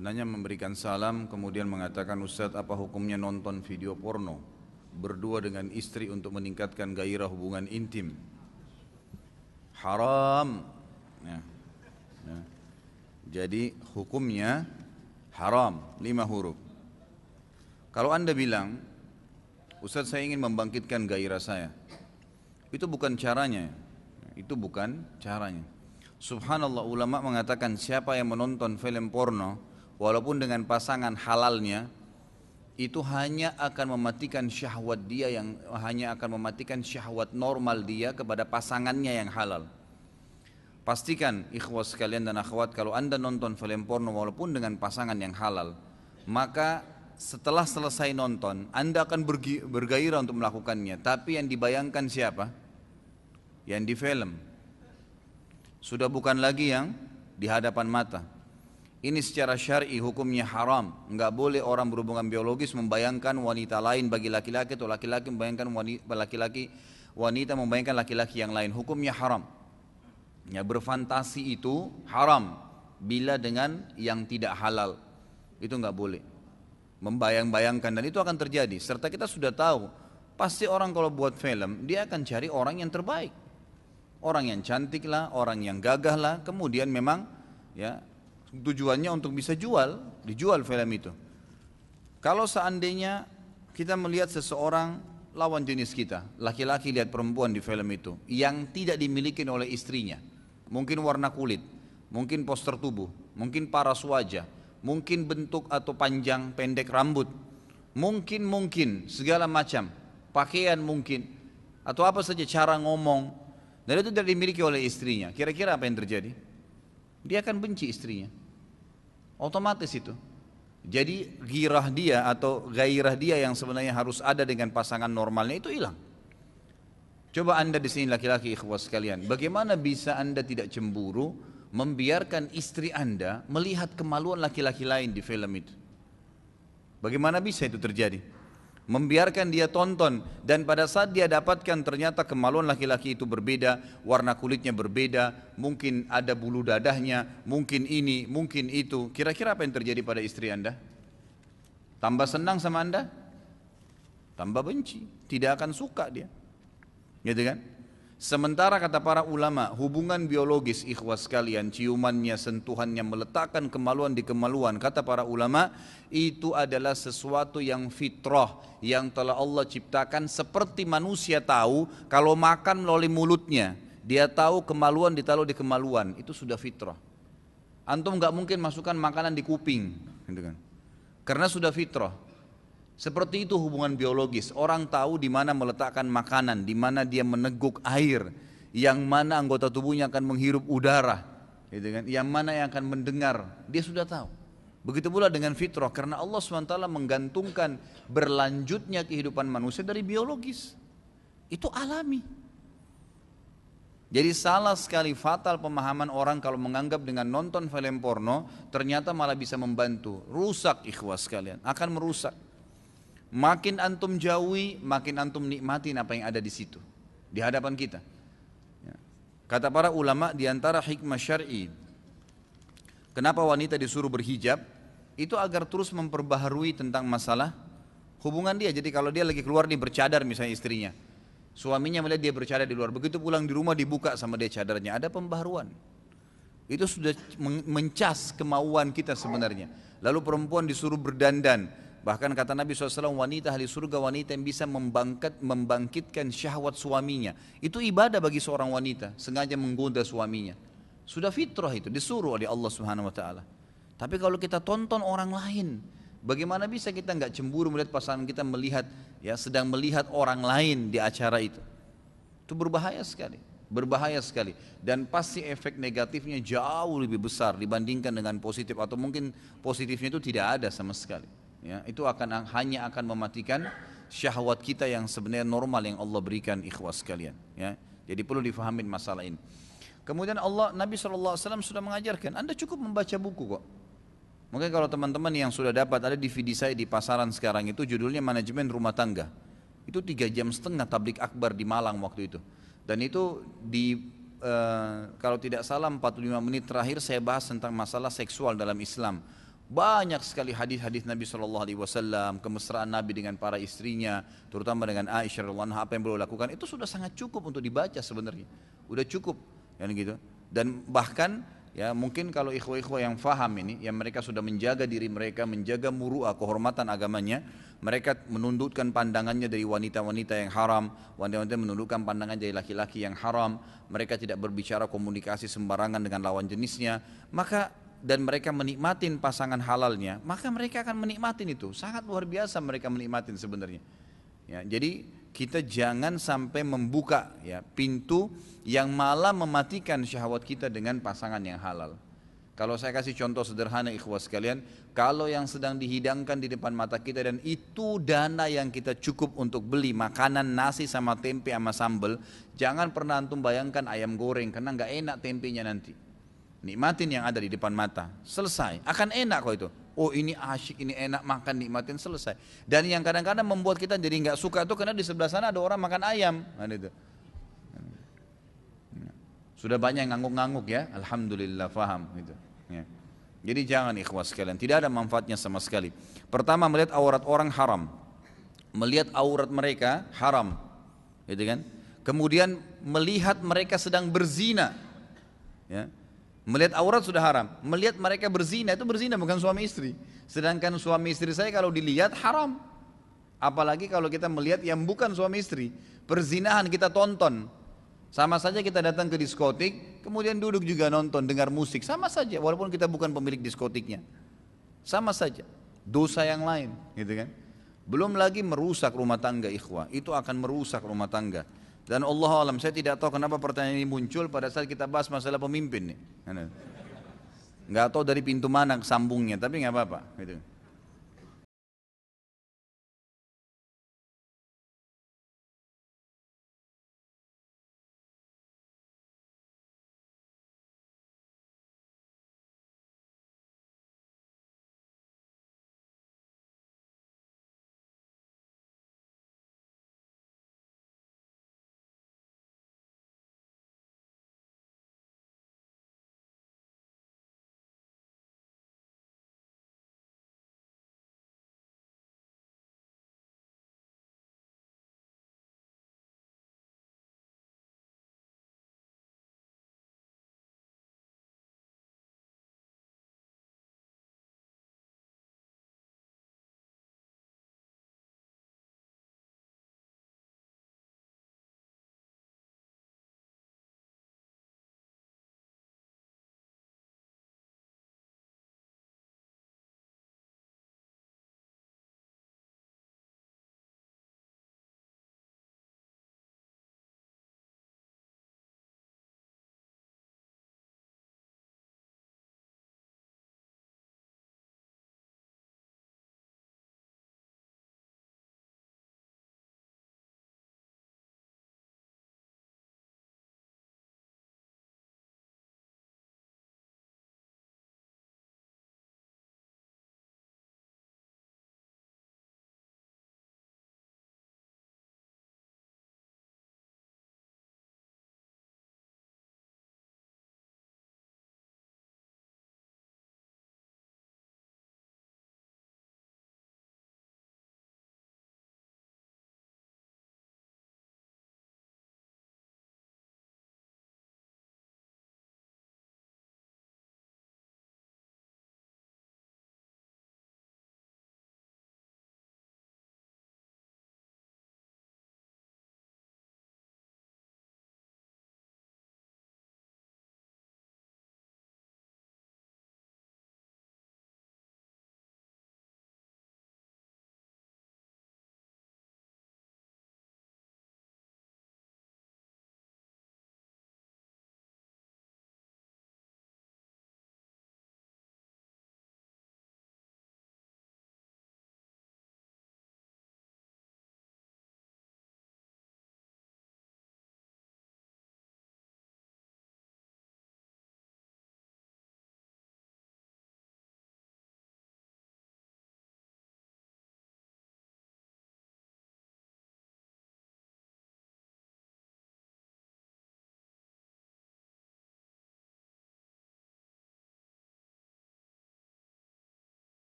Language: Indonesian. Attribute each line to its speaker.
Speaker 1: Penanya memberikan salam kemudian mengatakan, Ustadz, apa hukumnya nonton video porno berdua dengan istri untuk meningkatkan gairah hubungan intim? Haram. Ya. Ya. Jadi hukumnya haram, 5 huruf. Kalau anda bilang, Ustadz, saya ingin membangkitkan gairah saya, itu bukan caranya. Itu bukan caranya. Subhanallah, ulama mengatakan siapa yang menonton film porno walaupun dengan pasangan halalnya, itu hanya akan mematikan syahwat dia, yang hanya akan mematikan syahwat normal dia kepada pasangannya yang halal. Pastikan ikhwas sekalian dan akhwat, kalau anda nonton film porno walaupun dengan pasangan yang halal, maka setelah selesai nonton anda akan bergairah untuk melakukannya. Tapi yang dibayangkan siapa? Yang di film. Sudah bukan lagi yang di hadapan mata. Ini secara syar'i hukumnya haram. Enggak boleh orang berhubungan biologis membayangkan wanita lain bagi laki-laki, atau laki-laki membayangkan wanita membayangkan laki-laki yang lain. Hukumnya haram. Ya, berfantasi itu haram bila dengan yang tidak halal. Itu enggak boleh. Membayang-bayangkan, dan itu akan terjadi. Serta kita sudah tahu, pasti orang kalau buat film, dia akan cari orang yang terbaik. Orang yang cantik lah, orang yang gagah lah, kemudian memang ya tujuannya untuk bisa dijual film itu. Kalau seandainya kita melihat seseorang lawan jenis kita, laki-laki lihat perempuan di film itu yang tidak dimiliki oleh istrinya, mungkin warna kulit, mungkin poster tubuh, mungkin paras wajah, mungkin bentuk atau panjang pendek rambut, mungkin segala macam pakaian mungkin, atau apa saja cara ngomong, dan itu tidak dimiliki oleh istrinya. Kira-kira apa yang terjadi? Dia akan benci istrinya, otomatis itu. Jadi girah dia atau gairah dia yang sebenarnya harus ada dengan pasangan normalnya itu hilang. Coba anda di sini laki-laki ikhwas sekalian, bagaimana bisa anda tidak cemburu membiarkan istri anda melihat kemaluan laki-laki lain di film itu? Bagaimana bisa itu terjadi? Membiarkan dia tonton, dan pada saat dia dapatkan ternyata kemaluan laki-laki itu berbeda, warna kulitnya berbeda, mungkin ada bulu dadahnya, mungkin ini, mungkin itu. Kira-kira apa yang terjadi pada istri anda? Tambah senang sama anda? Tambah benci, tidak akan suka dia, gitu kan? Sementara kata para ulama, hubungan biologis ikhwas sekalian, ciumannya, sentuhannya, meletakkan kemaluan di kemaluan, kata para ulama, itu adalah sesuatu yang fitrah, yang telah Allah ciptakan. Seperti manusia tahu kalau makan melalui mulutnya, dia tahu kemaluan ditaruh di kemaluan, itu sudah fitrah. Antum gak mungkin masukkan makanan di kuping, gitu kan? Karena sudah fitrah. Seperti itu hubungan biologis. Orang tahu di mana meletakkan makanan, di mana dia meneguk air, yang mana anggota tubuhnya akan menghirup udara, gitu kan? Yang mana yang akan mendengar, dia sudah tahu. Begitu pula dengan fitrah, karena Allah SWT menggantungkan berlanjutnya kehidupan manusia dari biologis. Itu alami. Jadi salah sekali, fatal pemahaman orang kalau menganggap dengan nonton film porno ternyata malah bisa membantu. Rusak ikhwas sekalian, akan merusak. Makin antum jauhi, makin antum nikmatin apa yang ada di situ, di hadapan kita. Kata para ulama, di antara hikmah syar'i, kenapa wanita disuruh berhijab, itu agar terus memperbaharui tentang masalah hubungan dia. Jadi kalau dia lagi keluar, dia bercadar misalnya istrinya, suaminya melihat dia bercadar di luar, begitu pulang di rumah dibuka sama dia cadarnya, ada pembaharuan. Itu sudah mencas kemauan kita sebenarnya. Lalu perempuan disuruh berdandan. Bahkan kata Nabi SAW, wanita ahli surga, wanita yang bisa membangkitkan syahwat suaminya. Itu ibadah bagi seorang wanita, sengaja menggoda suaminya. Sudah fitrah itu, disuruh oleh Allah Subhanahu Wa Taala. Tapi kalau kita tonton orang lain, bagaimana bisa kita nggak cemburu melihat pasangan kita sedang melihat orang lain di acara itu? Itu berbahaya sekali. Berbahaya sekali, dan pasti efek negatifnya jauh lebih besar dibandingkan dengan positif, atau mungkin positifnya itu tidak ada sama sekali. Ya, itu hanya akan mematikan syahwat kita yang sebenarnya normal yang Allah berikan ikhwas sekalian. Ya, jadi perlu difahamin masalah ini. Kemudian Nabi SAW sudah mengajarkan, Anda cukup membaca buku kok. Mungkin kalau teman-teman yang sudah dapat, ada DVD saya di pasaran sekarang itu, judulnya Manajemen Rumah Tangga. Itu 3,5 jam tablik akbar di Malang waktu itu. Dan itu kalau tidak salah 45 menit terakhir saya bahas tentang masalah seksual dalam Islam. Banyak sekali hadis-hadis Nabi SAW, kemesraan Nabi dengan para istrinya, terutama dengan Aisyah radhiyallahu anha, apa yang beliau lakukan itu sudah sangat cukup untuk dibaca sebenarnya. Udah cukup, kan gitu. Dan bahkan ya mungkin kalau ikhwah-ikhwah yang faham ini, yang mereka sudah menjaga diri mereka, menjaga muru'ah, kehormatan agamanya, mereka menundukkan pandangannya dari wanita-wanita yang haram, wanita-wanita menundukkan pandangan dari laki-laki yang haram, mereka tidak berbicara komunikasi sembarangan dengan lawan jenisnya, maka dan mereka menikmatin pasangan halalnya, maka mereka akan menikmatin itu. Sangat luar biasa mereka menikmatin sebenarnya. Ya, jadi kita jangan sampai membuka ya pintu yang malah mematikan syahwat kita dengan pasangan yang halal. Kalau saya kasih contoh sederhana ikhwah sekalian, kalau yang sedang dihidangkan di depan mata kita dan itu dana yang kita cukup untuk beli makanan nasi sama tempe sama sambal, jangan pernah antum bayangkan ayam goreng karena nggak enak tempenya nanti. Nikmatin yang ada di depan mata, selesai, akan enak kok itu. Oh ini asyik, ini enak, makan, nikmatin, selesai. Dan yang kadang-kadang membuat kita jadi nggak suka itu karena di sebelah sana ada orang makan ayam, ada itu. Sudah banyak yang ngangguk-ngangguk ya, alhamdulillah faham gitu. Ya. Jadi jangan ikhwas sekalian, tidak ada manfaatnya sama sekali. Pertama melihat aurat orang haram, melihat aurat mereka haram, gitu kan? Kemudian melihat mereka sedang berzina, ya. Melihat aurat sudah haram, melihat mereka berzina, itu berzina bukan suami istri. Sedangkan suami istri saya kalau dilihat haram. Apalagi kalau kita melihat yang bukan suami istri, perzinahan kita tonton. Sama saja kita datang ke diskotik, kemudian duduk juga nonton, dengar musik, sama saja walaupun kita bukan pemilik diskotiknya. Sama saja, dosa yang lain, gitu kan. Belum lagi merusak rumah tangga ikhwah, itu akan merusak rumah tangga. Dan Allah alam, saya tidak tahu kenapa pertanyaan ini muncul pada saat kita bahas masalah pemimpin nih. Nggak tahu dari pintu mana sambungnya, tapi nggak apa-apa. Gitu.